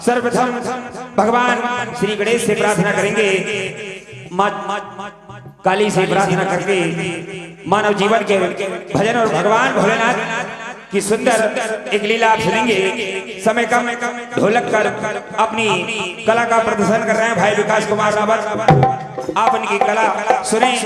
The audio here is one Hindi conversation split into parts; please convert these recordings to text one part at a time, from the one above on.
सर्वप्रथम भगवान श्री गणेश से प्रार्थना करेंगे, माँ काली से प्रार्थना करके मानव जीवन के भजन और भगवान भोलेनाथ की सुंदर एक लीला आप सुनेंगे। समय कम ढोलक कर अपनी कला का प्रदर्शन कर रहे हैं भाई विकास कुमार रावत। आप उनकी कला सुने।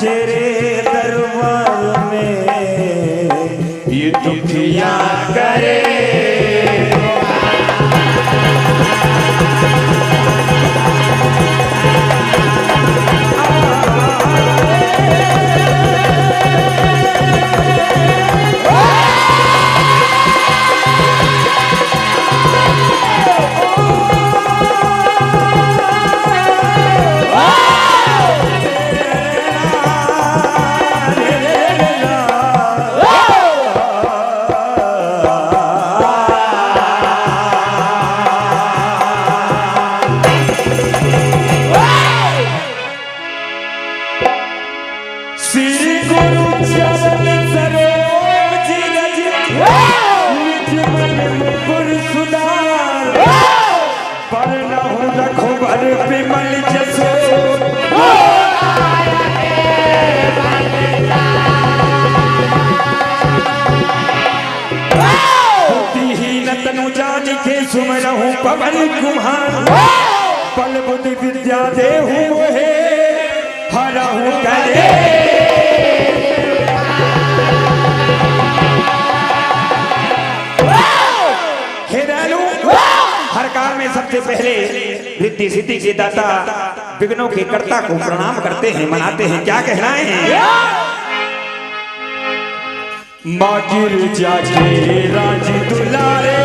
तेरे दरबार में ये दुखिया करे सुमरहूं पवन कुम्हार बल बुद्धि विद्या देहु हे हरहूं करे हे दयालु हर काल में सबसे पहले रिद्धि सिद्धि के दाता विघ्नों के कर्ता को प्रणाम करते हैं मनाते हैं। क्या कहना है? मागिर जाके राज दुलारे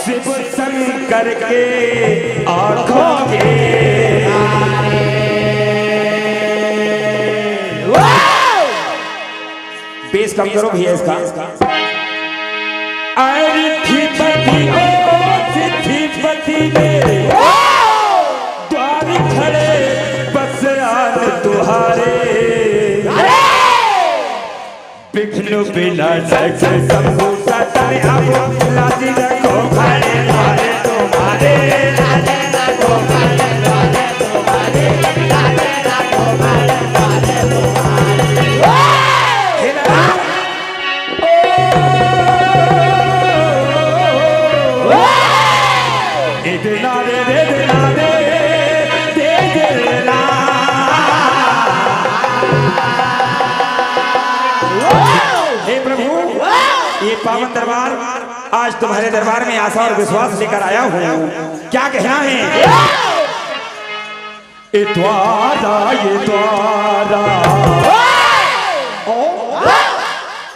शिव शंकर के आंखों के बेस कम करो भैया इसका। द्वार खड़े बस आन तुहारे विघ्न बिना जग शंभु सतन अब लाज रखो खड़े द्वारे तुम्हारे लाज रखो खड़े द्वारे तुम्हारे लाज रखो खड़े द्वारे ये पावन दरबार आज तुम्हारे दरबार में आशा और विश्वास लेकर आया हूँ। क्या कहना है? ये द्वारा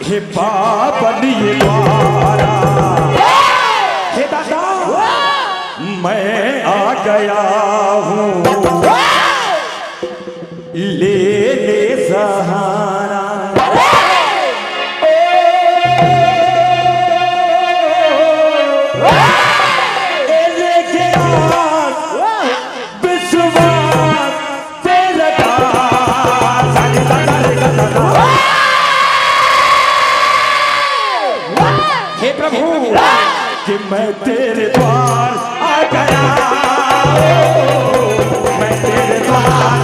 हे पावन ये द्वारा हे दादा मैं आ गया हूँ ले ले सहारा हे प्रभु कि मैं तेरे द्वार आ गया मैं तेरे द्वार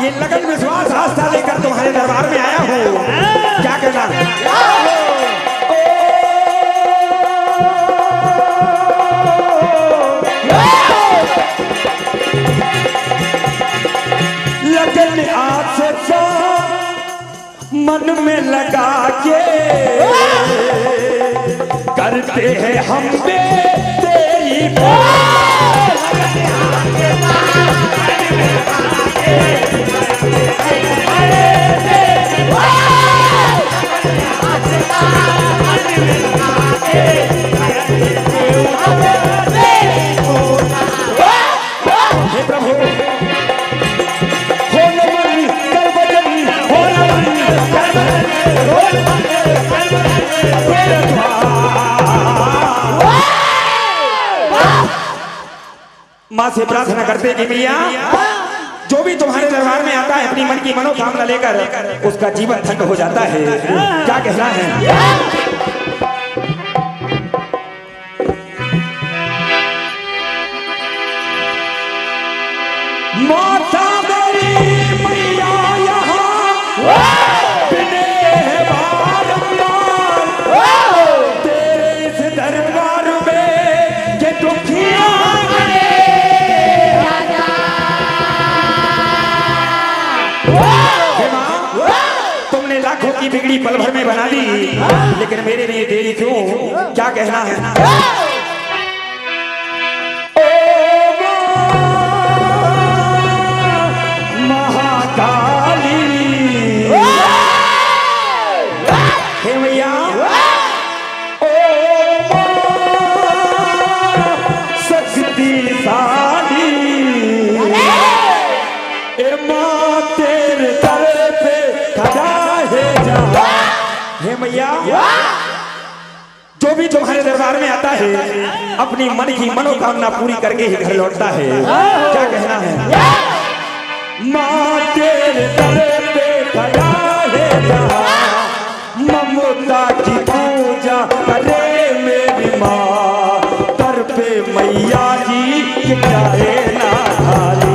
ये लगन विश्वास आस्था लेकर तुम्हारे दरबार में आया हूँ। क्या कहना है? लगन आस्था मन में लगा के करते हैं हम पे तेरी हे प्रभु माँ से प्रार्थना करते कि मैया जो भी तुम्हारे दरबार में आता है अपनी मन की मनोकामना लेकर उसका जीवन धन्य हो जाता है। क्या कहना है? माता मेरी मैया यहाँ तेरे इस दरबार में ये दुखिया तुमने लाखों की बिगड़ी पल भर में बना दी लेकिन मेरे लिए देरी क्यों? क्या कहना है? मैया जो भी तुम्हारे दरबार में आता है अपनी मन की मनोकामना पूरी करके ही घर लौटता है। क्या कहना है? माँ तेरे दर पे खड़ा है जहाँ, ममता की पूजा करे मेरी माँ, दर पे मैया जी के जाए ना धारे।